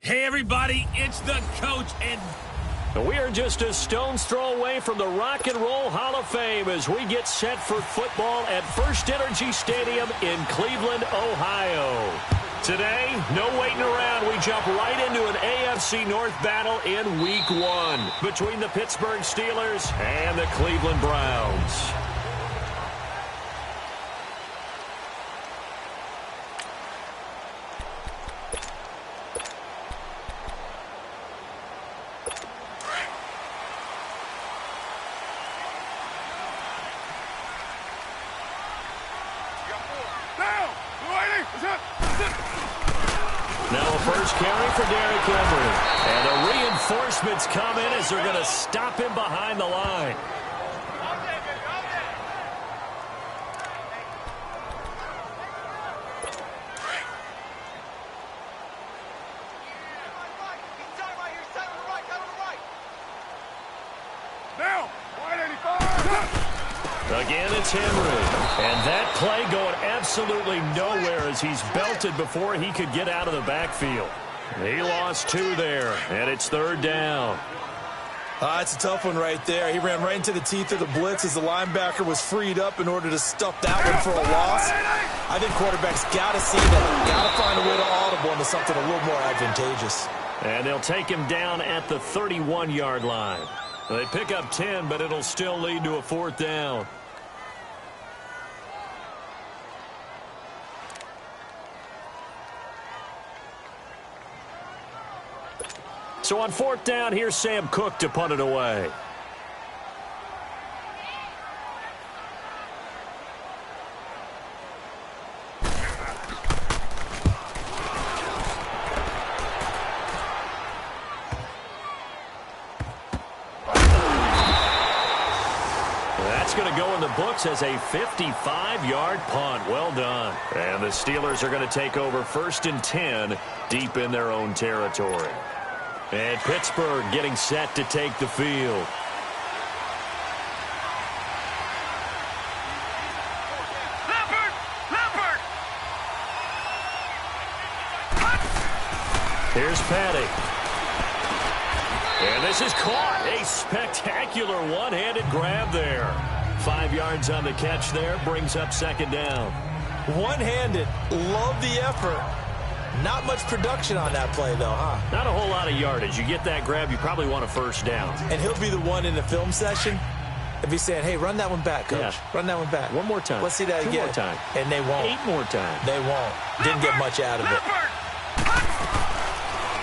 Hey, everybody, it's the coach, and we are just a stone's throw away from the Rock and Roll Hall of Fame as we get set for football at First Energy Stadium in Cleveland, Ohio. Today, no waiting around. We jump right into an AFC North battle in Week 1 between the Pittsburgh Steelers and the Cleveland Browns. Now a first carry for Derrick Henry. And the reinforcements come in as they're going to stop him behind the line. Again, it's Henry. And that play going absolutely nowhere as he's belted before he could get out of the backfield. He lost 2 there, and it's 3rd down. It's a tough one right there. He ran right into the teeth of the blitz as the linebacker was freed up in order to stuff that one for a loss. I think quarterbacks got to see that. Got to find a way to audible into something a little more advantageous. And they'll take him down at the 31-yard line. They pick up 10, but it'll still lead to a 4th down. So on 4th down, here's Sam Cook to punt it away. That's going to go in the books as a 55-yard punt. Well done. And the Steelers are going to take over 1st and 10 deep in their own territory. And Pittsburgh getting set to take the field. Here's Patty. And this is caught. A spectacular one-handed grab there. 5 yards on the catch there. Brings up 2nd down. One-handed. Love the effort. Not much production on that play, though, huh? Not a whole lot of yardage. You get that grab, you probably want a 1st down. And he'll be the one in the film session if he's saying, hey, run that one back, Coach. Yeah. Run that one back. One more time. Let's see that 2 again. more time. And they won't. 8 more times. They won't. Didn't get much out of it.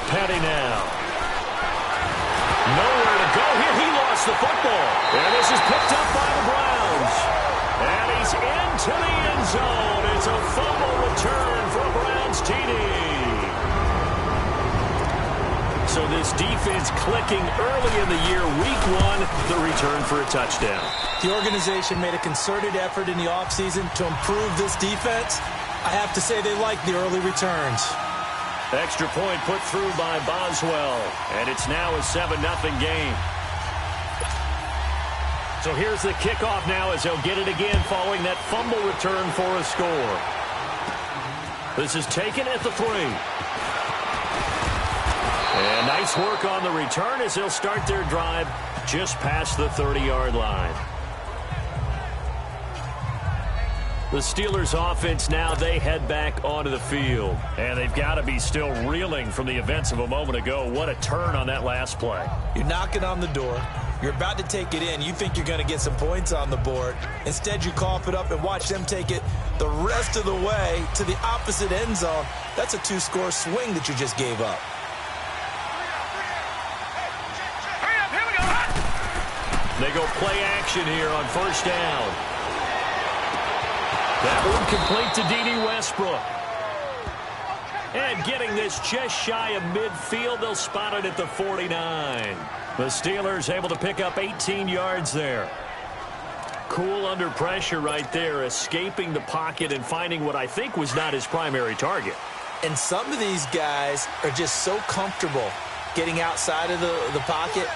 Patty now. Nowhere to go here. He lost the football. And this is picked up by the Browns. And he's into the end zone. It's a fumble return for a Browns TD. So this defense clicking early in the year. Week 1, the return for a touchdown. The organization made a concerted effort in the offseason to improve this defense. I have to say they like the early returns. Extra point put through by Boswell. And it's now a 7-0 game. So here's the kickoff now as they'll get it again following that fumble return for a score. This is taken at the 3. And nice work on the return as they'll start their drive just past the 30-yard line. The Steelers offense now, they head back onto the field. And they've got to be still reeling from the events of a moment ago. What a turn on that last play. You're knocking on the door. You're about to take it in. You think you're going to get some points on the board. Instead, you cough it up and watch them take it the rest of the way to the opposite end zone. That's a 2-score swing that you just gave up. They go play action here on 1st down. That one complete to D.D. Westbrook. And getting this just shy of midfield, they'll spot it at the 49. The Steelers able to pick up 18 yards there. Cool under pressure right there, escaping the pocket and finding what I think was not his primary target. And some of these guys are just so comfortable getting outside of the pocket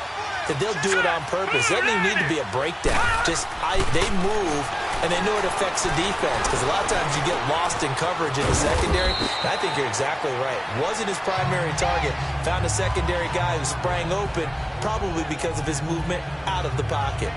that they'll do it on purpose. Doesn't even need to be a breakdown. Just they move and they know it affects the defense because a lot of times you get lost in coverage in the secondary, and I think you're exactly right. Wasn't his primary target. Found a secondary guy who sprang open, probably because of his movement out of the pocket.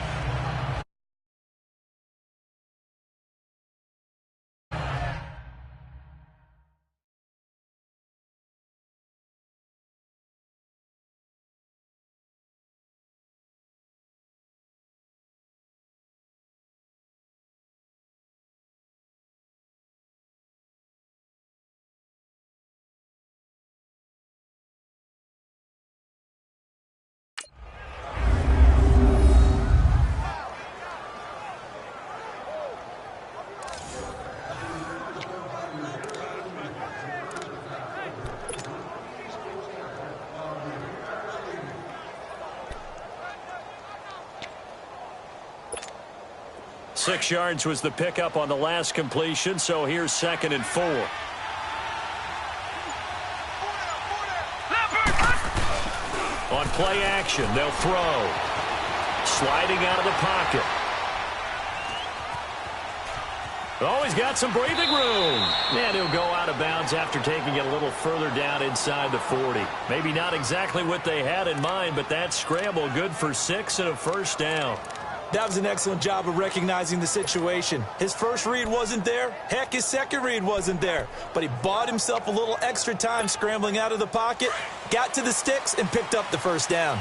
Six yards was the pickup on the last completion, so here's 2nd and 4. On play action, they'll throw. Sliding out of the pocket. Oh, he's got some breathing room. And he'll go out of bounds after taking it a little further down inside the 40. Maybe not exactly what they had in mind, but that scramble good for 6 and a first down. That was an excellent job of recognizing the situation. His first read wasn't there. Heck, his second read wasn't there. But he bought himself a little extra time scrambling out of the pocket, got to the sticks, and picked up the first down.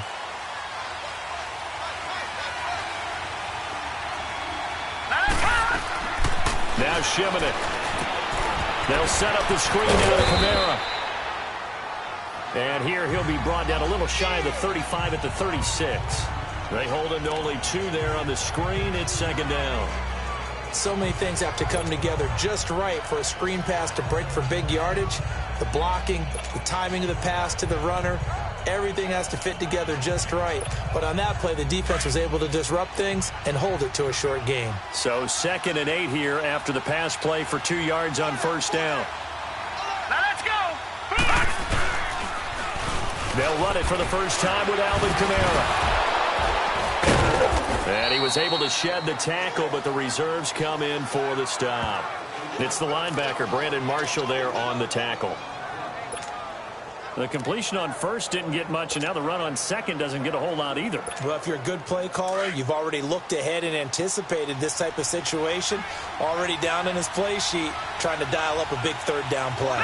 Now Shimon. They'll set up the screen now to Kamara. And here he'll be brought down a little shy of the 35 at the 36. They hold him to only 2 there on the screen. It's 2nd down. So many things have to come together just right for a screen pass to break for big yardage. The blocking, the timing of the pass to the runner, everything has to fit together just right. But on that play, the defense was able to disrupt things and hold it to a short gain. So 2nd and 8 here after the pass play for 2 yards on first down. Now let's go. They'll run it for the first time with Alvin Kamara. And he was able to shed the tackle, but the reserves come in for the stop. It's the linebacker, Brandon Marshall, there on the tackle. The completion on first didn't get much, and now the run on second doesn't get a whole lot either. Well, if you're a good play caller, you've already looked ahead and anticipated this type of situation. Already down in his play sheet, trying to dial up a big third down play.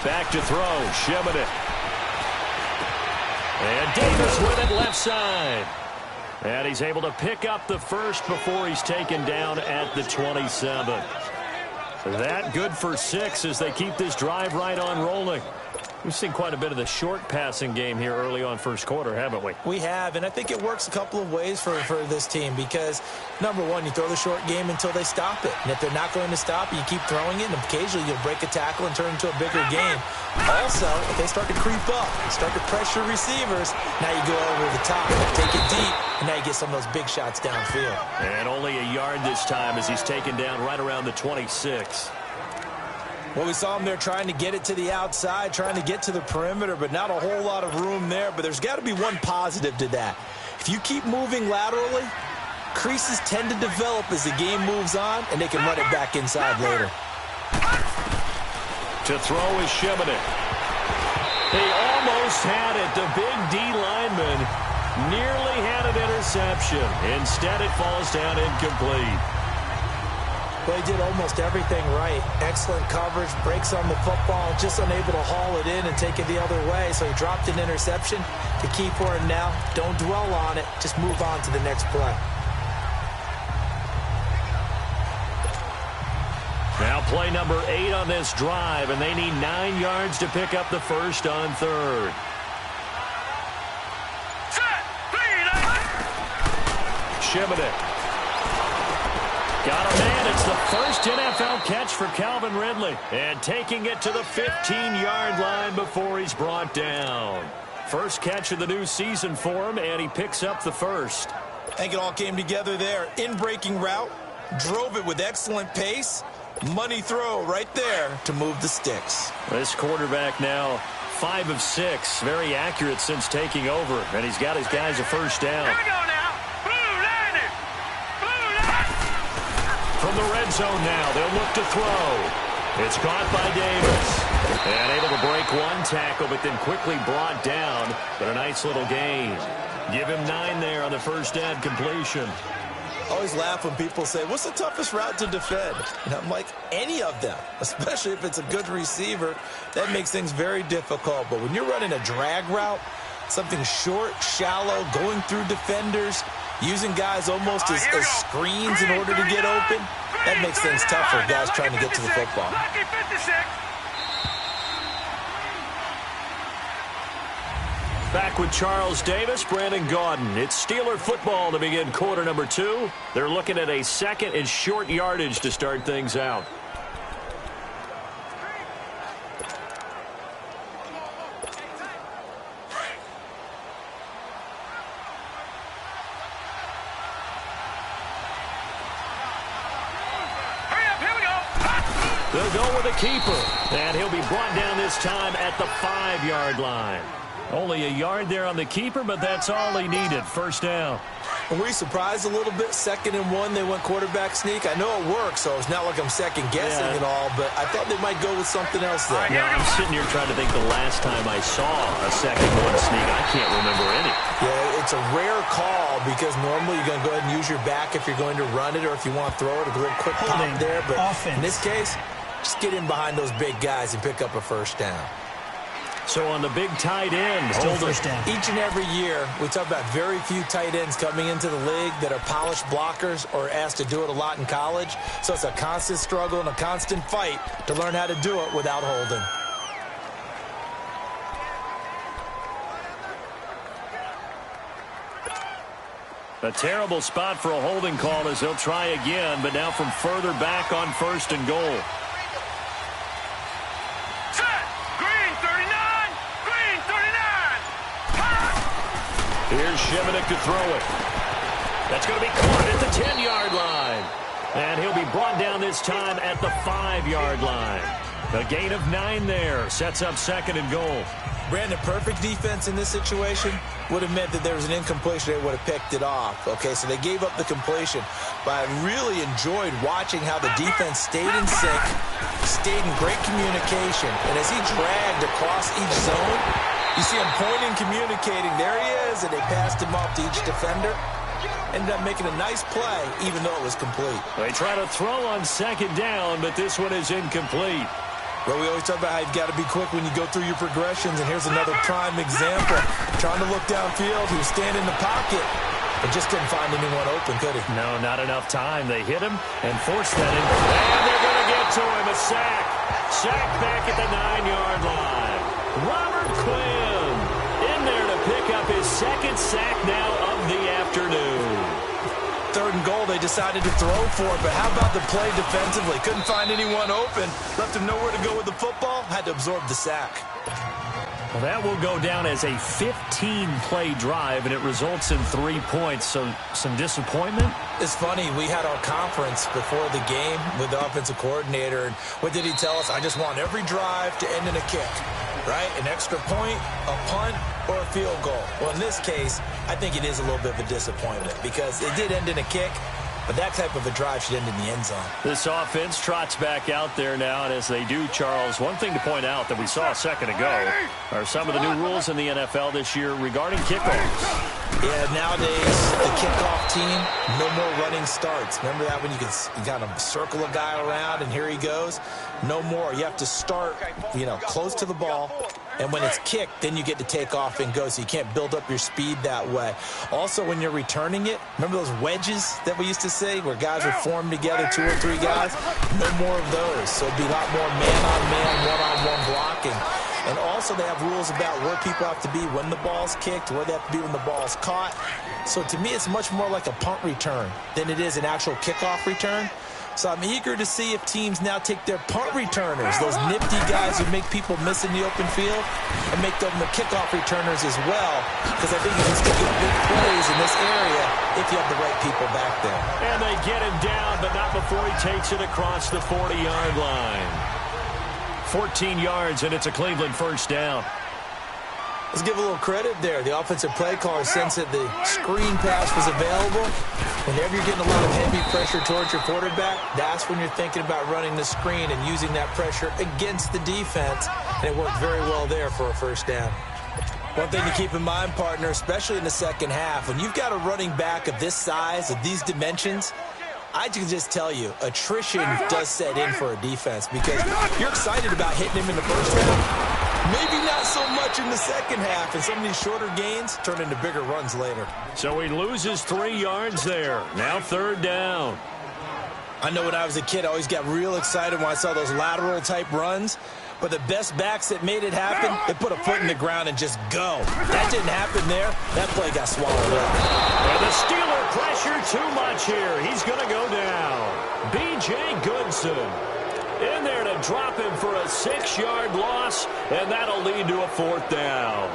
Back to throw, Shimon. And Davis with it left side. And he's able to pick up the first before he's taken down at the 27. That good for 6 as they keep this drive right on rolling. We've seen quite a bit of the short passing game here early on first quarter, haven't we? We have, and I think it works a couple of ways for this team because, number one, you throw the short game until they stop it. And if they're not going to stop it, you keep throwing it, and occasionally you'll break a tackle and turn it into a bigger game. Also, if they start to creep up, start to pressure receivers, now you go over the top, take it deep, and now you get some of those big shots downfield. And only a yard this time as he's taken down right around the 26. Well, we saw him there trying to get it to the outside, trying to get to the perimeter, but not a whole lot of room there. But there's got to be one positive to that. If you keep moving laterally, creases tend to develop as the game moves on, and they can run it back inside later. To throw is Shimon. He almost had it. The big D lineman nearly had an interception. Instead, it falls down incomplete. Well, he did almost everything right. Excellent coverage, breaks on the football, just unable to haul it in and take it the other way. So he dropped an interception. The key for him now, don't dwell on it. Just move on to the next play. Now play number 8 on this drive, and they need 9 yards to pick up the first on third. Shimon. Got a man. It's the first NFL catch for Calvin Ridley. And taking it to the 15-yard line before he's brought down. First catch of the new season for him, and he picks up the first. I think it all came together there. In-breaking route, drove it with excellent pace. Money throw right there to move the sticks. This quarterback now 5 of 6. Very accurate since taking over. And he's got his guys a first down. Here we go now. the red zone now. They'll look to throw. It's caught by Davis. And able to break one tackle, but then quickly brought down. But a nice little gain. Give him 9 there on the first down completion. I always laugh when people say, what's the toughest route to defend? And I'm like, any of them, especially if it's a good receiver. That makes things very difficult. But when you're running a drag route, something short, shallow, going through defenders, using guys almost as screens in order to get open, that makes things tough for guys trying to get to the football. Back with Charles Davis, Brandon Gaudin. It's Steeler football to begin quarter number 2. They're looking at a second and short yardage to start things out. They'll go with a keeper, and he'll be brought down this time at the 5-yard line. Only a yard there on the keeper, but that's all he needed. First down. Were you surprised a little bit? 2nd and 1, they went quarterback sneak. I know it works, so it's not like I'm second-guessing at all, but I thought they might go with something else there. Yeah, I'm sitting here trying to think the last time I saw a 2nd and 1 sneak. I can't remember any. Yeah, it's a rare call because normally you're going to go ahead and use your back if you're going to run it or if you want to throw it, a little quick pop there. But in this case, just get in behind those big guys and pick up a first down. So on the big tight end, each and every year, we talk about very few tight ends coming into the league that are polished blockers or asked to do it a lot in college. So it's a constant struggle and a constant fight to learn how to do it without holding. A terrible spot for a holding call as they'll try again, but now from further back on 1st and goal. Here's Shemenik to throw it. That's going to be caught at the 10-yard line. And he'll be brought down this time at the 5-yard line. A gain of 9 there. Sets up 2nd and goal. Brandon, perfect defense in this situation would have meant that there was an incompletion. They would have picked it off. Okay, so they gave up the completion. But I really enjoyed watching how the defense stayed in sync, stayed in great communication. And as he dragged across each zone, you see him pointing, communicating. There he is, and they passed him off to each defender. Ended up making a nice play, even though it was complete. They try to throw on 2nd down, but this one is incomplete. Well, we always talk about how you've got to be quick when you go through your progressions, and here's another prime example. Trying to look downfield, he was standing in the pocket, but just couldn't find anyone open, could he? No, not enough time. They hit him and forced that in. And they're going to get to him. A sack. Sack back at the 9-yard line. Robert Quinn in there to pick up his 2nd sack now of the afternoon. 3rd and goal, they decided to throw for it, but how about the play defensively? Couldn't find anyone open. Left him nowhere to go with the football. Had to absorb the sack. Well, that will go down as a 15-play drive, and it results in 3 points. So some disappointment? It's funny. We had our conference before the game with the offensive coordinator, and what did he tell us? I just want every drive to end in a kick, right? An extra point, a punt, or a field goal. Well, in this case, I think it is a little bit of a disappointment because it did end in a kick, but that type of a drive should end in the end zone. This offense trots back out there now, and as they do, Charles, one thing to point out that we saw a second ago are some of the new rules in the NFL this year regarding kickoffs. Yeah, nowadays, the kickoff team, no more running starts. Remember that when you kind of circle a guy around and here he goes? No more. You have to start, close to the ball. And when it's kicked, then you get to take off and go, so you can't build up your speed that way. Also, when you're returning it, remember those wedges that we used to say where guys would form together, 2 or 3 guys? No more of those. So it'd be a lot more man-on-man, one-on-one blocking. And also they have rules about where people have to be when the ball's kicked, where they have to be when the ball's caught. So to me, it's much more like a punt return than it is an actual kickoff return. So I'm eager to see if teams now take their punt returners, those nifty guys who make people miss in the open field, and make them the kickoff returners as well, because I think you can still get big plays in this area if you have the right people back there. And they get him down, but not before he takes it across the 40-yard line. 14 yards, and it's a Cleveland first down. Let's give a little credit there. The offensive play caller sensed that the screen pass was available. Whenever you're getting a lot of heavy pressure towards your quarterback, that's when you're thinking about running the screen and using that pressure against the defense. And it worked very well there for a first down. One thing to keep in mind, partner, especially in the second half, when you've got a running back of this size, of these dimensions, I can just tell you, attrition does set in for a defense because you're excited about hitting him in the first half. Maybe not so much in the second half, and some of these shorter gains turn into bigger runs later. So he loses 3 yards there. Now third down. I know when I was a kid, I always got real excited when I saw those lateral-type runs. But the best backs that made it happen, they put a foot in the ground and just go. That didn't happen there. That play got swallowed up. And the Steeler pressure too much here. He's going to go down. B.J. Goodson in there to drop him for a 6-yard loss, and that'll lead to a 4th down.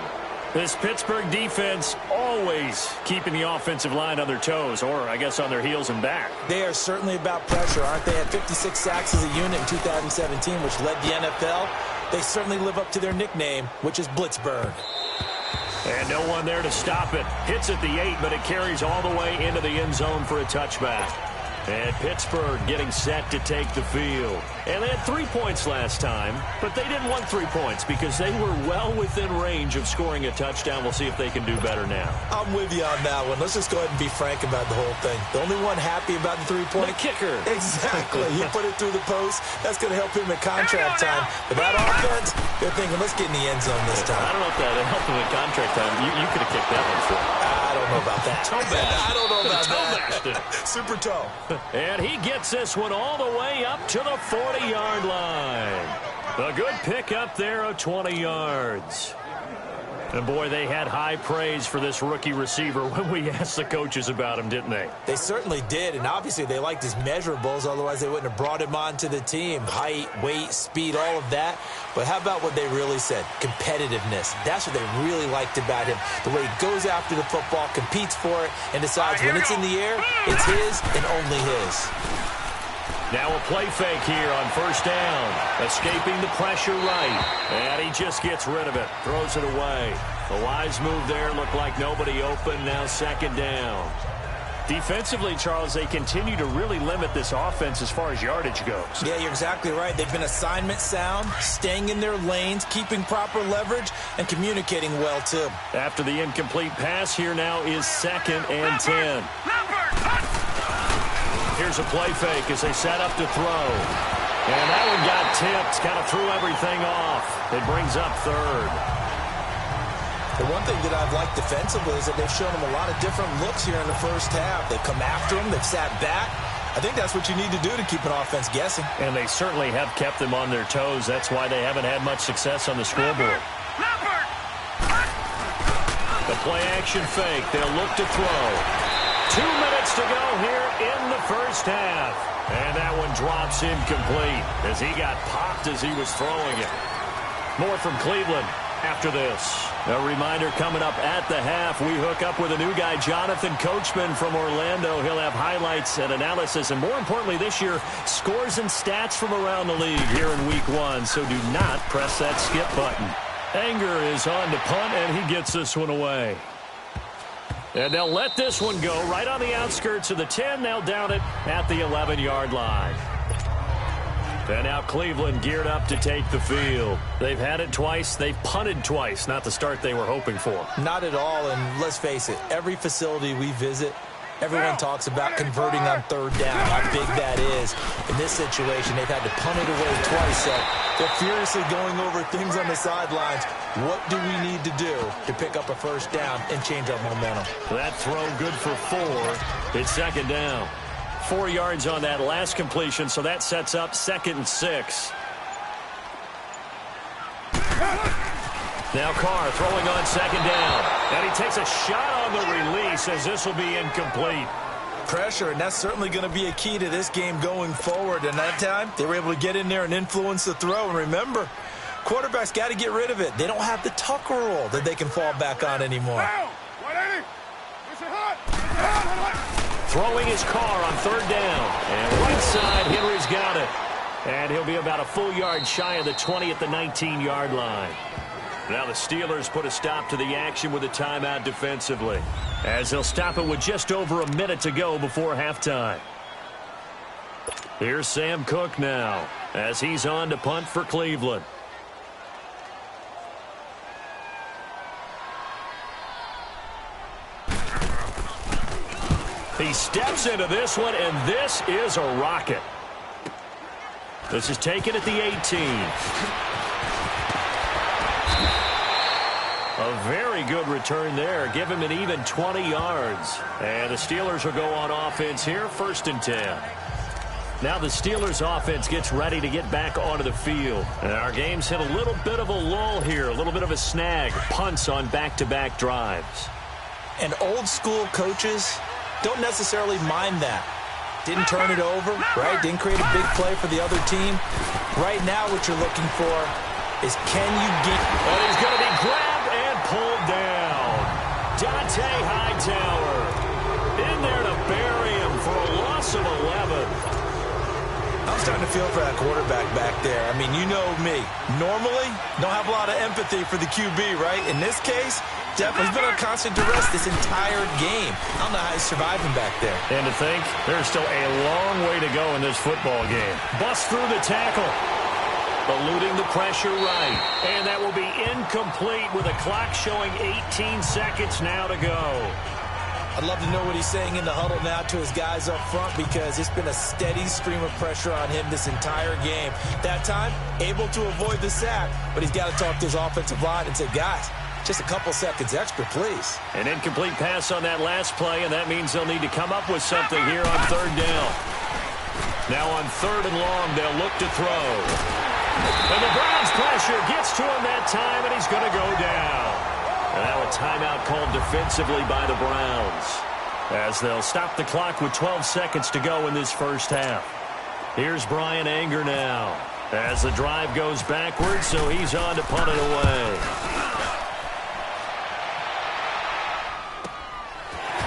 This Pittsburgh defense always keeping the offensive line on their toes, or I guess on their heels and back. They are certainly about pressure, aren't they? At 56 sacks as a unit in 2017, which led the NFL. They certainly live up to their nickname, which is Blitzburg. And no one there to stop it. Hits at the 8, but it carries all the way into the end zone for a touchback. And Pittsburgh getting set to take the field. And they had 3 points last time, but they didn't want 3 points because they were well within range of scoring a touchdown. We'll see if they can do better now. I'm with you on that one. Let's just go ahead and be frank about the whole thing. The only one happy about the 3-point? The kicker. Exactly. He put it through the post. That's going to help him at contract time. But that offense, they're thinking, let's get in the end zone this time. I don't know if that helped him at contract time. You could have kicked that one for him. I don't know about that. I don't know about that. Super toe. And he gets this one all the way up to the 40-yard line. A good pickup there of 20 yards. And, boy, they had high praise for this rookie receiver when we asked the coaches about him, didn't they? They certainly did, and obviously they liked his measurables. Otherwise, they wouldn't have brought him onto the team. Height, weight, speed, all of that. But how about what they really said? Competitiveness. That's what they really liked about him. The way he goes after the football, competes for it, and decides when it's in the air, it's his and only his. Now a play fake here on first down. Escaping the pressure right. And he just gets rid of it. Throws it away. A wise move there. Looked like nobody open. Now second down. Defensively, Charles, they continue to really limit this offense as far as yardage goes. Yeah, you're exactly right. They've been assignment sound, staying in their lanes, keeping proper leverage, and communicating well, too. After the incomplete pass, here now is 2nd and 10. Here's a play fake as they set up to throw. And that one got tipped, kind of threw everything off. It brings up 3rd. The one thing that I've liked defensively is that they've shown them a lot of different looks here in the first half. They've come after them. They've sat back. I think that's what you need to do to keep an offense guessing. And they certainly have kept them on their toes. That's why they haven't had much success on the scoreboard. The play-action fake. They'll look to throw. 2 minutes to go here in the first half. And that one drops incomplete as he got popped as he was throwing it. More from Cleveland after this. A reminder coming up at the half, we hook up with a new guy, Jonathan Coachman from Orlando. He'll have highlights and analysis, and more importantly this year, scores and stats from around the league here in week 1. So do not press that skip button. Anger is on to punt, and he gets this one away. And they'll let this one go right on the outskirts of the 10. They'll down it at the 11-yard line. And now Cleveland geared up to take the field. They've had it twice. They've punted twice. Not the start they were hoping for. Not at all, and let's face it, every facility we visit, everyone talks about converting on 3rd down, how big that is. In this situation, they've had to punt it away twice, so they're furiously going over things on the sidelines. What do we need to do to pick up a first down and change our momentum? That throw good for 4. It's 2nd down. 4 yards on that last completion, so that sets up 2nd and 6. Now Carr throwing on 2nd down. And he takes a shot on the release as this will be incomplete. Pressure, and that's certainly going to be a key to this game going forward. And that time, they were able to get in there and influence the throw. And remember, quarterbacks got to get rid of it. They don't have the Tucker rule that they can fall back on anymore. Throwing his Carr on 3rd down. And right side, Henry's got it. And he'll be about a full yard shy of the 20 at the 19-yard line. Now the Steelers put a stop to the action with a timeout defensively, as they'll stop it with just over a minute to go before halftime. Here's Sam Cook now, as he's on to punt for Cleveland. He steps into this one, and this is a rocket. This is taken at the 18. A very good return there. Give him an even 20 yards. And the Steelers will go on offense here, 1st and 10. Now the Steelers offense gets ready to get back onto the field. And our game's hit a little bit of a lull here, a little bit of a snag. Punts on back-to-back drives. And old-school coaches don't necessarily mind that. Didn't turn it over, right? Didn't create a big play for the other team. Right now what you're looking for is can you get... But he's going to be grabbed and pulled down. Dante Hightower in there to bury him for a loss of 11. I'm starting to feel for that quarterback back there. I mean, you know me. Normally, don't have a lot of empathy for the QB, right? In this case, definitely, he's been on constant duress this entire game. I don't know how he's surviving back there. And to think, there's still a long way to go in this football game. Bust through the tackle. Eluding the pressure right. And that will be incomplete with a clock showing 18 seconds now to go. I'd love to know what he's saying in the huddle now to his guys up front, because it's been a steady stream of pressure on him this entire game. That time, able to avoid the sack, but he's got to talk to his offensive line and say, guys, just a couple seconds extra, please. An incomplete pass on that last play, and that means they'll need to come up with something here on 3rd down. Now on 3rd and long, they'll look to throw. And the Browns' pressure gets to him that time, and he's going to go down. And now a timeout called defensively by the Browns, as they'll stop the clock with 12 seconds to go in this first half. Here's Brian Anger now, as the drive goes backwards, so he's on to punt it away.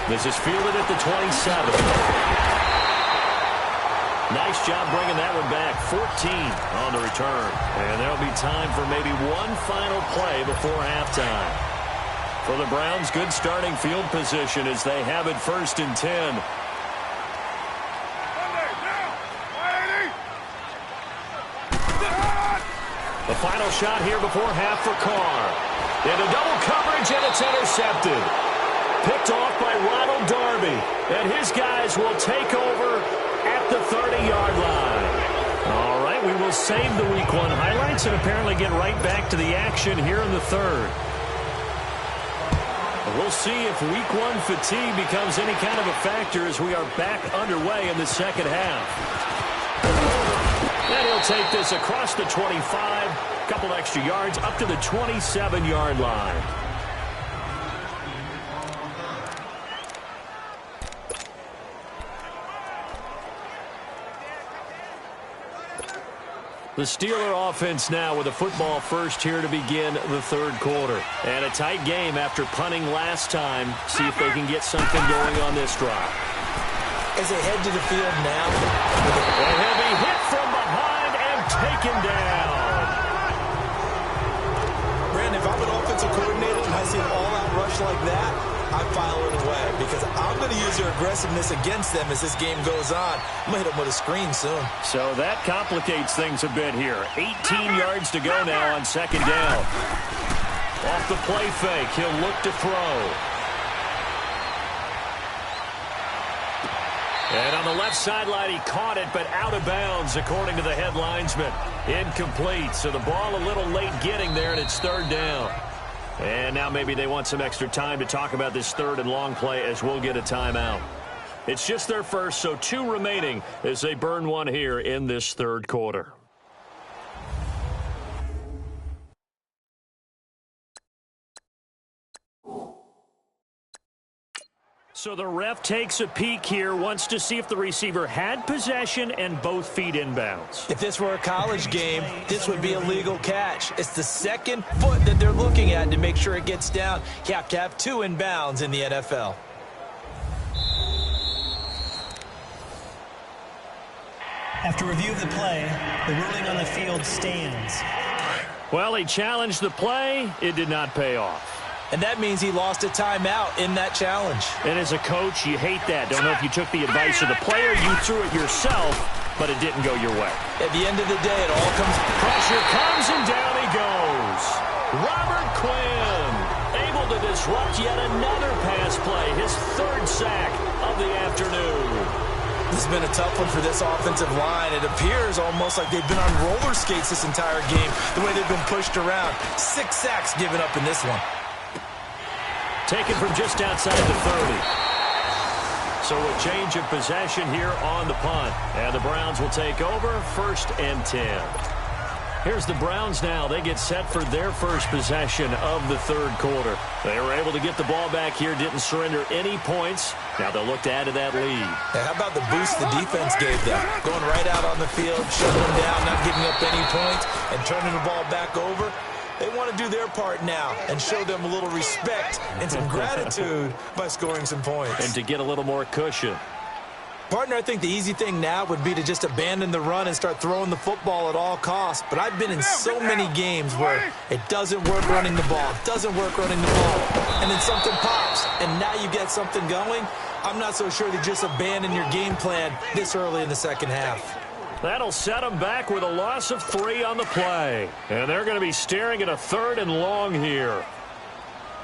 This is fielded at the 27. Nice job bringing that one back. 14 on the return. And there'll be time for maybe one final play before halftime. For the Browns, good starting field position as they have it 1st and 10. The final shot here before half for Carr. Into double coverage, and it's intercepted. Picked off by Ronald Darby. And his guys will take over at the 30-yard line. All right, we will save the Week 1 highlights and apparently get right back to the action here in the 3rd. We'll see if Week 1 fatigue becomes any kind of a factor as we are back underway in the 2nd half. And he'll take this across the 25, a couple extra yards, up to the 27-yard line. The Steeler offense now with a football first here to begin the 3rd quarter. And a tight game after punting last time. See if they can get something going on this drive. As they head to the field now. And he'll be hit from behind and taken down. Brandon, if I'm an offensive coordinator and I see an all-out rush like that, I file it away, because I'm going to use their aggressiveness against them as this game goes on. I'm going to hit them with a screen soon. So that complicates things a bit here. 18 yards to go now on 2nd down. Off the play fake, he'll look to throw. And on the left sideline, he caught it, but out of bounds, according to the head linesman. Incomplete, so the ball a little late getting there, and it's 3rd down. And now maybe they want some extra time to talk about this 3rd and long play, as we'll get a timeout. It's just their first, so 2 remaining as they burn one here in this 3rd quarter. So the ref takes a peek here, wants to see if the receiver had possession and both feet inbounds. If this were a college game, this would be a legal catch. It's the 2nd foot that they're looking at to make sure it gets down. You have to have 2 inbounds in the NFL. After review of the play, the ruling on the field stands. Well, he challenged the play. It did not pay off. And that means he lost a timeout in that challenge. And as a coach, you hate that. Don't know if you took the advice of the player, you threw it yourself, but it didn't go your way. At the end of the day, it all comes... Pressure comes, and down he goes. Robert Quinn able to disrupt yet another pass play, his third sack of the afternoon. This has been a tough one for this offensive line. It appears almost like they've been on roller skates this entire game, the way they've been pushed around. 6 sacks given up in this one. Taken from just outside the 30. So a change of possession here on the punt. And the Browns will take over, 1st and 10. Here's the Browns now. They get set for their first possession of the third quarter. They were able to get the ball back here, didn't surrender any points. Now they'll look to add to that lead. Yeah, how about the boost the defense gave them? Going right out on the field, shutting them down, not giving up any points, and turning the ball back over. They want to do their part now and show them a little respect and some gratitude by scoring some points. And to get a little more cushion. Partner, I think the easy thing now would be to just abandon the run and start throwing the football at all costs. But I've been in so many games where it doesn't work running the ball, and then something pops, and now you get something going. I'm not so sure to just abandon your game plan this early in the second half. That'll set them back with a loss of 3 on the play. And they're going to be staring at a 3rd and long here.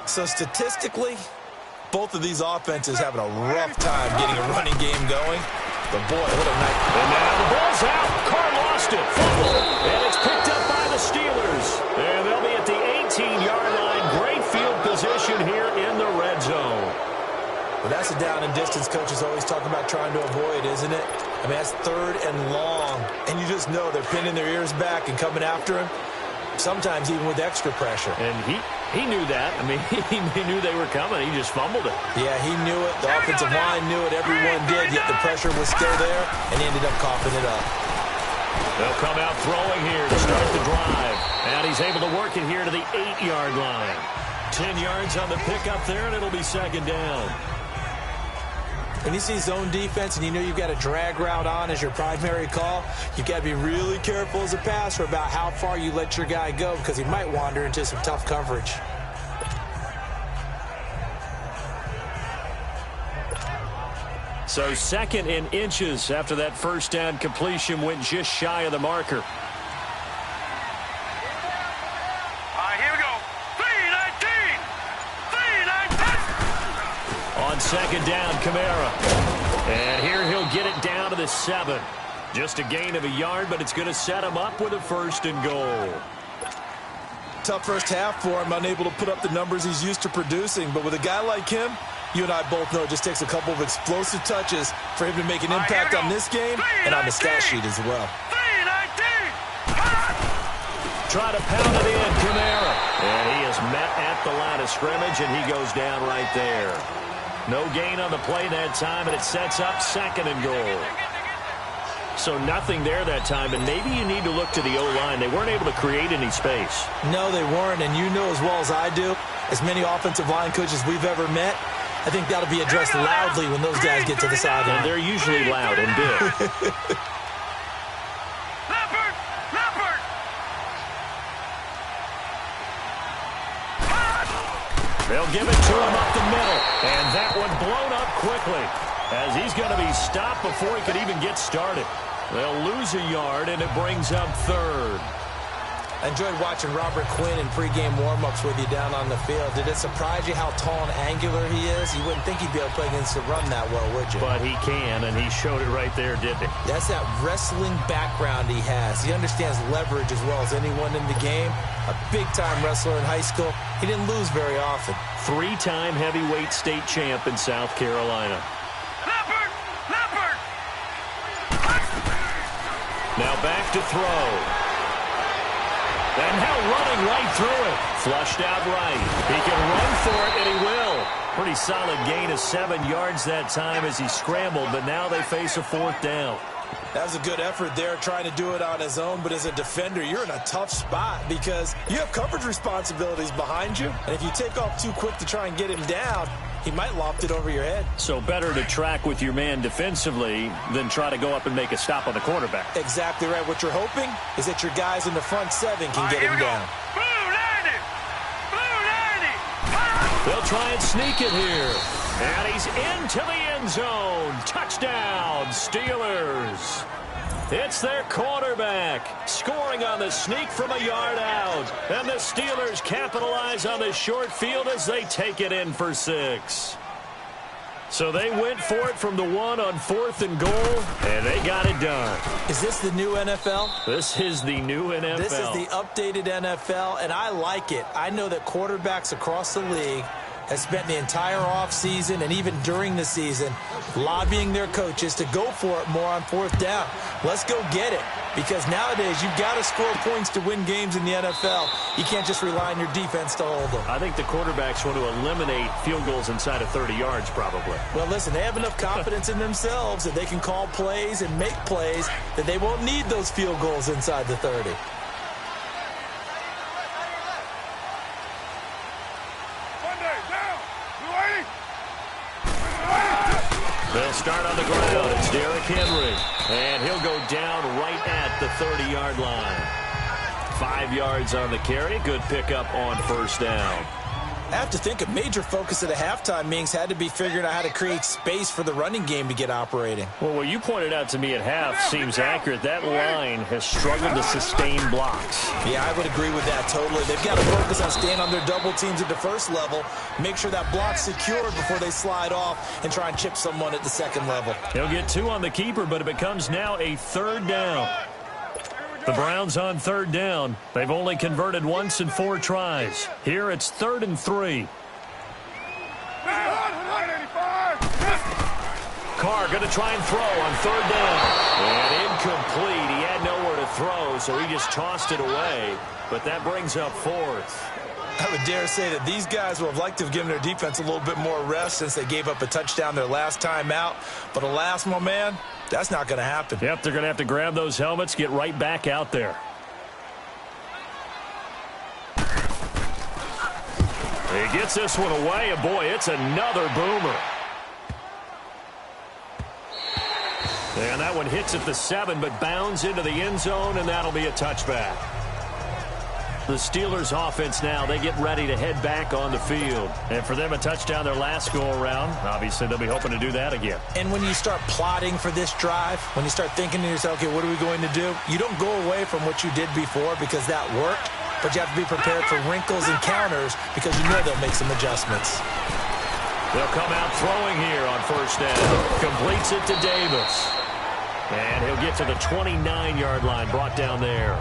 So statistically, both of these offenses having a rough time getting a running game going. But boy, what a night. And now the ball's out. Carr lost it. Fumble. And it's picked up by the Steelers. And they'll be at the 18-yard line. Great field position here in the red zone. Well, that's a down and distance coaches always talking about trying to avoid, isn't it? I mean, that's 3rd and long. And you just know they're pinning their ears back and coming after him. Sometimes even with extra pressure. And he knew that. I mean, he knew they were coming. He just fumbled it. Yeah, he knew it. The offensive line knew it. Everyone did, yet the pressure was still there, and he ended up coughing it up. They'll come out throwing here to start the drive. And he's able to work it here to the 8-yard line. 10 yards on the pickup there, and it'll be 2nd down. When you see zone defense and you know you've got a drag route on as your primary call, you've got to be really careful as a passer about how far you let your guy go because he might wander into some tough coverage. So 2nd and inches after that first down completion went just shy of the marker. Here we go. 3-19. On 2nd down, Kamara. And here he'll get it down to the 7. Just a gain of a yard, but it's going to set him up with a 1st and goal. Tough first half for him, unable to put up the numbers he's used to producing. But with a guy like him, you and I both know it just takes a couple of explosive touches for him to make an impact on this game and on the stat sheet as well. Try to pound it in, Kamara. And he is met at the line of scrimmage, and he goes down right there. No gain on the play that time, and it sets up 2nd and goal. So nothing there that time, and maybe you need to look to the O-line. They weren't able to create any space. No, they weren't, and you know as well as I do, as many offensive line coaches we've ever met, I think that'll be addressed loudly when those guys get to the sideline. And they're usually loud and big. They'll give it to him up the middle. And that one blown up quickly as he's going to be stopped before he could even get started. They'll lose a yard, and it brings up 3rd. I enjoyed watching Robert Quinn in pregame warm-ups with you down on the field. Did it surprise you how tall and angular he is? You wouldn't think he'd be able to play against the run that well, would you? But he can, and he showed it right there, didn't he? That's that wrestling background he has. He understands leverage as well as anyone in the game. A big-time wrestler in high school. He didn't lose very often. 3-time heavyweight state champ in South Carolina. Now back to throw. And now running right through it. Flushed out right. He can run for it, and he will. Pretty solid gain of 7 yards that time as he scrambled, but now they face a 4th down. That was a good effort there, trying to do it on his own, but as a defender, you're in a tough spot because you have coverage responsibilities behind you, and if you take off too quick to try and get him down, He might loft it over your head. So better to track with your man defensively than try to go up and make a stop on the quarterback. Exactly right. What you're hoping is that your guys in the front seven can get him down. Blue 90! Blue 90! They'll try and sneak it here. And he's into the end zone. Touchdown, Steelers. It's their quarterback scoring on the sneak from a yard out. And the Steelers capitalize on the short field as they take it in for 6. So they went for it from the 1 on 4th and goal, and they got it done. Is this the new NFL? This is the new NFL. This is the updated NFL, and I like it. I know that quarterbacks across the league have spent the entire offseason and even during the season lobbying their coaches to go for it more on 4th down. Let's go get it, because nowadays you've got to score points to win games in the NFL. You can't just rely on your defense to hold them. I think the quarterbacks want to eliminate field goals inside of 30 yards probably. Well, listen, they have enough confidence in themselves that they can call plays and make plays that they won't need those field goals inside the 30. They'll start on the ground. It's Derrick Henry. And he'll go down right at the 30-yard line. 5 yards on the carry. Good pickup on 1st down. I have to think a major focus of the halftime meetings had to be figuring out how to create space for the running game to get operating. Well, what you pointed out to me at half seems accurate. That line has struggled to sustain blocks. Yeah, I would agree with that totally. They've got to focus on staying on their double teams at the first level, make sure that block's secured before they slide off and try and chip someone at the second level. He'll get 2 on the keeper, but it becomes now a 3rd down. The Browns on 3rd down. They've only converted once in 4 tries. Here it's 3rd and 3. Carr going to try and throw on 3rd down. And incomplete. He had nowhere to throw, so he just tossed it away. But that brings up 4th. I would dare say that these guys would have liked to have given their defense a little bit more rest since they gave up a touchdown their last time out. But alas, my man, that's not going to happen. Yep, they're going to have to grab those helmets, get right back out there. He gets this one away, and boy, it's another boomer. And that one hits at the 7, but bounds into the end zone, and that'll be a touchback. The Steelers offense now, they get ready to head back on the field. And for them, a touchdown their last go-around. Obviously, they'll be hoping to do that again. And when you start plotting for this drive, when you start thinking to yourself, okay, what are we going to do? You don't go away from what you did before because that worked, but you have to be prepared for wrinkles and counters because you know they'll make some adjustments. They'll come out throwing here on 1st down. Completes it to Davis. And he'll get to the 29-yard line, brought down there.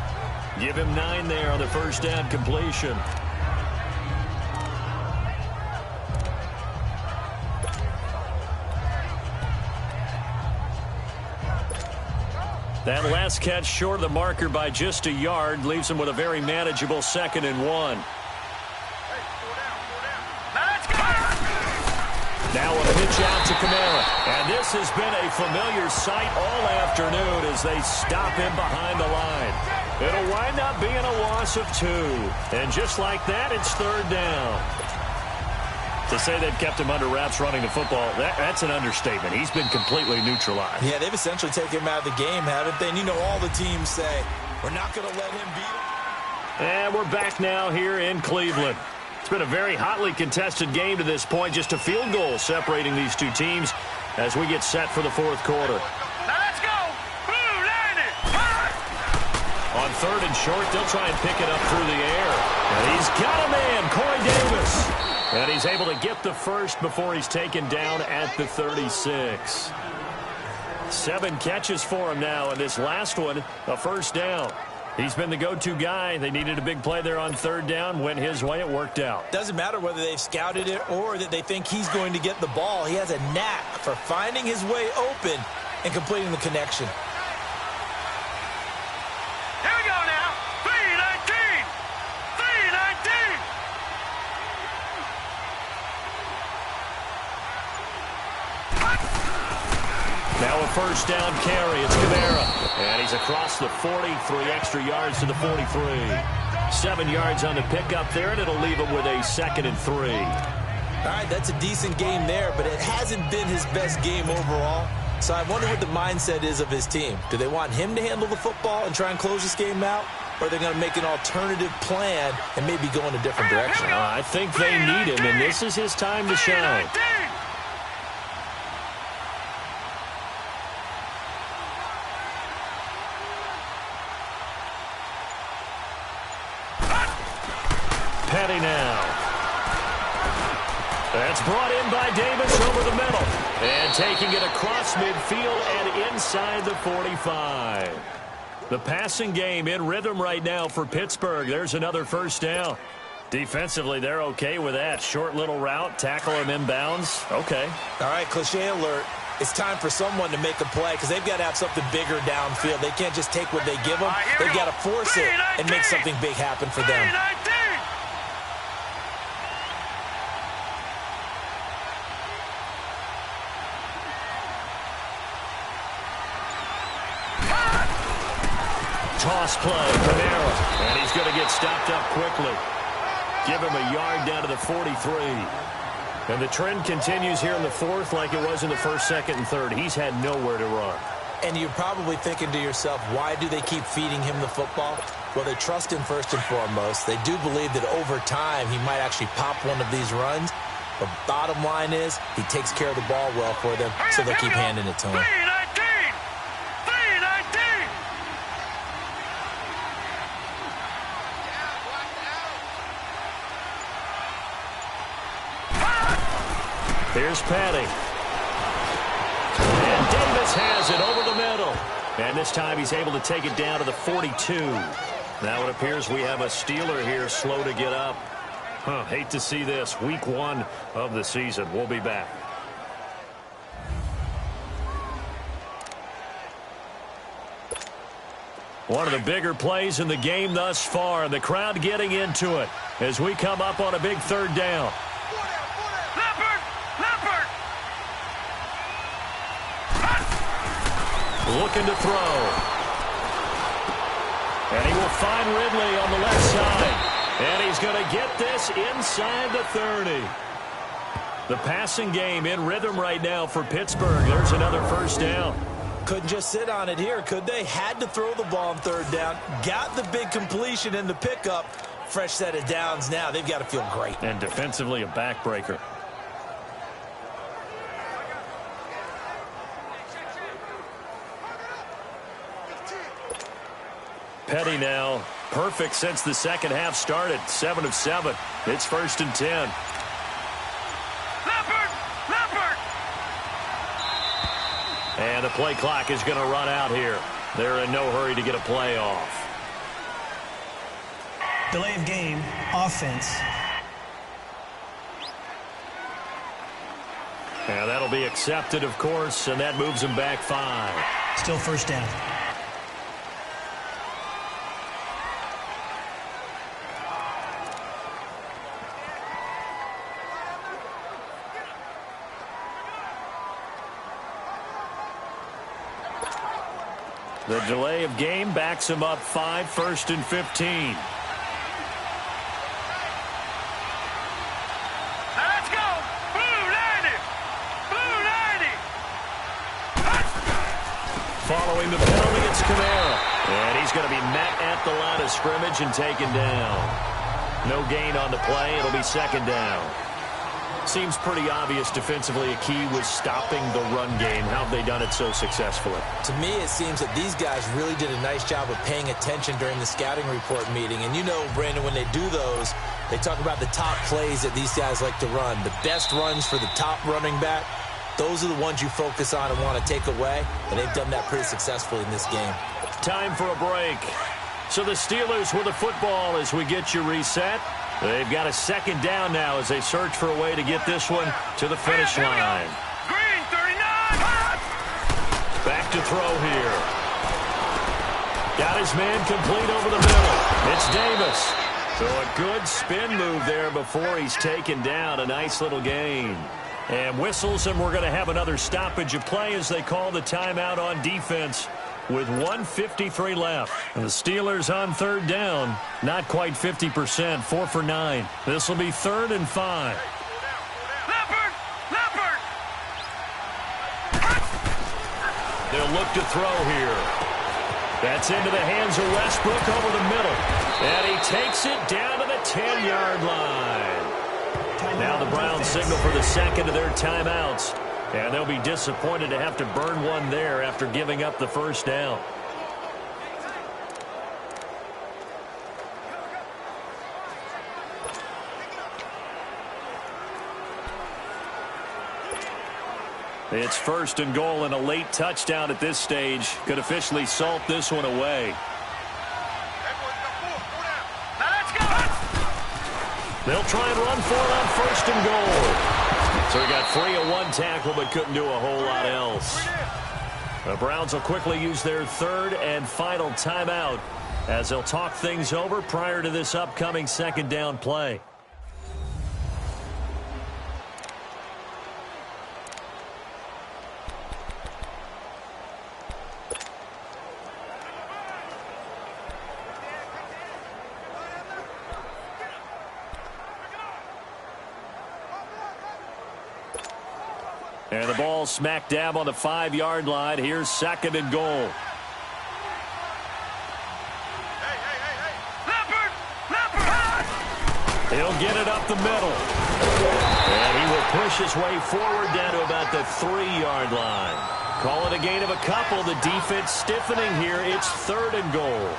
Give him 9 there on the 1st down completion. That last catch short of the marker by just a yard leaves him with a very manageable 2nd and 1. Now a pitch out to Kamara. And this has been a familiar sight all afternoon as they stop him behind the line. It'll wind up being a loss of 2. And just like that, it's 3rd down. To say they've kept him under wraps running the football, that's an understatement. He's been completely neutralized. Yeah, they've essentially taken him out of the game, haven't they? And you know all the teams say, we're not going to let him beat him. And we're back now here in Cleveland. It's been a very hotly contested game to this point. Just a field goal separating these two teams as we get set for the 4th quarter. Now let's go! Blue 90! On 3rd and short, they'll try and pick it up through the air. And he's got a man, Corey Davis. And he's able to get the first before he's taken down at the 36. 7 catches for him now, and this last one, a 1st down. He's been the go-to guy. They needed a big play there on 3rd down. Went his way. It worked out. Doesn't matter whether they've scouted it or that they think he's going to get the ball. He has a knack for finding his way open and completing the connection. Here we go now. 319! 319! Now a 1st down carry. It's Kamara. And he's across the 40, 3 extra yards to the 43. 7 yards on the pickup there, and it'll leave him with a 2nd and 3. All right, that's a decent game there, but it hasn't been his best game overall. So I wonder what the mindset is of his team. Do they want him to handle the football and try and close this game out? Or are they going to make an alternative plan and maybe go in a different direction? I think they need him, and this is his time to shine. Petty now. That's brought in by Davis over the middle. And taking it across midfield and inside the 45. The passing game in rhythm right now for Pittsburgh. There's another first down. Defensively, they're okay with that. Short little route, tackle him inbounds. Okay. All right, cliche alert. It's time for someone to make a play because they've got to have something bigger downfield. They can't just take what they give them. They've got to force it and make something big happen for them. Toss play, Kamara, and he's going to get stopped up quickly. Give him a yard down to the 43. And the trend continues here in the fourth like it was in the first, second, and third. He's had nowhere to run. And you're probably thinking to yourself, why do they keep feeding him the football? Well, they trust him first and foremost. They do believe that over time he might actually pop one of these runs. But bottom line is he takes care of the ball well for them, so they'll keep handing it to him. Here's Petty. And Davis has it over the middle. And this time he's able to take it down to the 42. Now it appears we have a Steeler here slow to get up. Hate to see this. Week 1 of the season. We'll be back. One of the bigger plays in the game thus far. And the crowd getting into it as we come up on a big third down. Looking to throw. And he will find Ridley on the left side. And he's going to get this inside the 30. The passing game in rhythm right now for Pittsburgh. There's another first down. Couldn't just sit on it here, could they? Had to throw the ball on third down. Got the big completion in the pickup. Fresh set of downs now. They've got to feel great. And defensively a backbreaker. Petty now, perfect since the second half started. 7 of 7. It's 1st and 10. Leopard! And the play clock is going to run out here. They're in no hurry to get a play off. Delay of game, offense. And that'll be accepted, of course, and that moves them back 5. Still first down. The delay of game backs him up 5, 1st and 15. Now let's go! Blue 90! Blue 90! Following the penalty, it's Kamara. And he's going to be met at the line of scrimmage and taken down. No gain on the play. It'll be second down. Seems pretty obvious defensively a key was stopping the run game. How have they done it so successfully? To me, it seems that these guys really did a nice job of paying attention during the scouting report meeting. And you know, Brandon, when they do those, they talk about the top plays that these guys like to run. The best runs for the top running back, those are the ones you focus on and want to take away. And they've done that pretty successfully in this game. Time for a break. So the Steelers with the football as we get you reset. They've got a second down now as they search for a way to get this one to the finish line. Green 39! Back to throw here. Got his man complete over the middle. It's Davis. So a good spin move there before he's taken down. A nice little gain. And whistles, and we're going to have another stoppage of play as they call the timeout on defense with 1:53 left. And the Steelers on third down, not quite 50%, 4 for 9. This will be 3rd and 5. they'll look to throw here. That's into the hands of Westbrook over the middle. And he takes it down to the 10-yard line. Now the Browns signal for the second of their timeouts. And they'll be disappointed to have to burn one there after giving up the first down. It's first and goal, and a late touchdown at this stage could officially salt this one away. They'll try and run for it on first and goal. So he got free of one tackle but couldn't do a whole lot else. The Browns will quickly use their third and final timeout as they'll talk things over prior to this upcoming second down play. And the ball smack dab on the 5-yard line. Here's second and goal. He'll get it up the middle. And he will push his way forward down to about the 3-yard line. Call it a gain of a couple. The defense stiffening here. It's third and goal.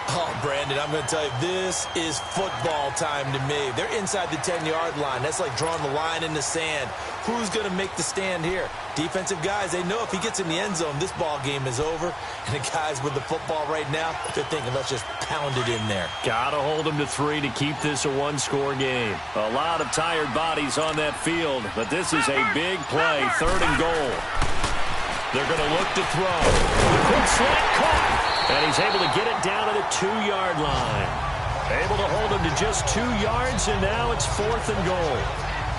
Oh, Brandon, I'm going to tell you, this is football time to me. They're inside the 10-yard line. That's like drawing the line in the sand. Who's going to make the stand here? Defensive guys, they know if he gets in the end zone, this ball game is over. And the guys with the football right now, they're thinking, let's just pound it in there. Got to hold them to 3 to keep this a one-score game. A lot of tired bodies on that field, but this is a big play, third and goal. They're going to look to throw. The quick slant caught. And he's able to get it down to the 2-yard line. Able to hold him to just 2 yards, and now it's fourth and goal.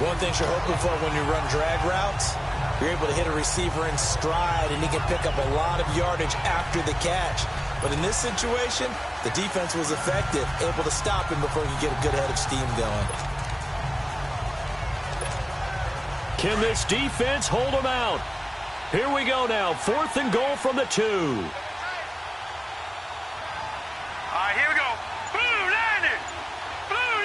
One thing you're hoping for when you run drag routes, you're able to hit a receiver in stride, and he can pick up a lot of yardage after the catch. But in this situation, the defense was effective, able to stop him before he could get a good head of steam going. Can this defense hold him out? Here we go now, fourth and goal from the 2. Here we go. Blue 90. Blue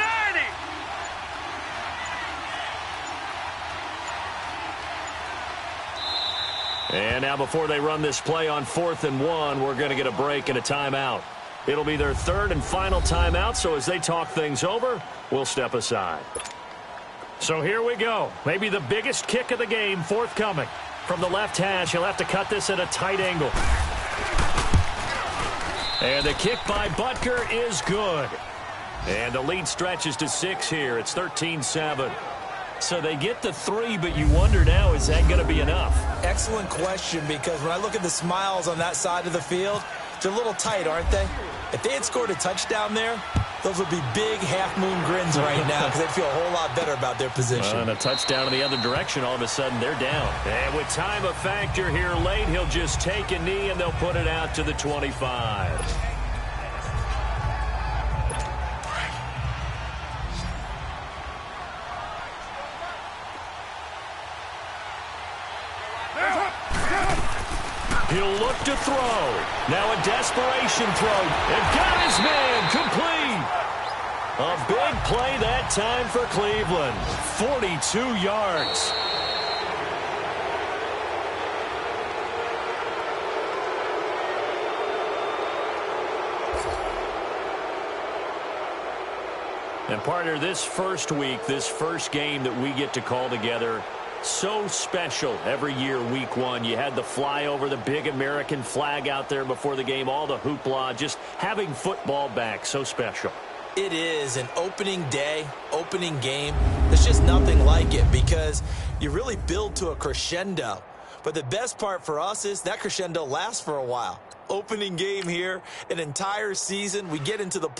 90. And now before they run this play on fourth and 1, we're going to get a break and a timeout. It'll be their third and final timeout, so as they talk things over, we'll step aside. So here we go. Maybe the biggest kick of the game forthcoming. From the left hash, he'll have to cut this at a tight angle. And the kick by Butker is good. And the lead stretches to 6 here. It's 13-7. So they get the 3, but you wonder now, is that going to be enough? Excellent question, because when I look at the smiles on that side of the field, they're a little tight, aren't they? If they had scored a touchdown there, those would be big half-moon grins right now because they'd feel a whole lot better about their position. And a touchdown in the other direction, all of a sudden they're down. And with time a factor here late, he'll just take a knee and they'll put it out to the 25. He'll look to throw. Now a desperation throw. And got his man complete. A big play that time for Cleveland. 42 yards. And partner, this first week, this first game that we get to call together, so special every year, week 1. You had the flyover, the big American flag out there before the game, all the hoopla, just having football back, so special. It is an opening day, opening game. There's just nothing like it because you really build to a crescendo. But the best part for us is that crescendo lasts for a while. Opening game here, an entire season, we get into the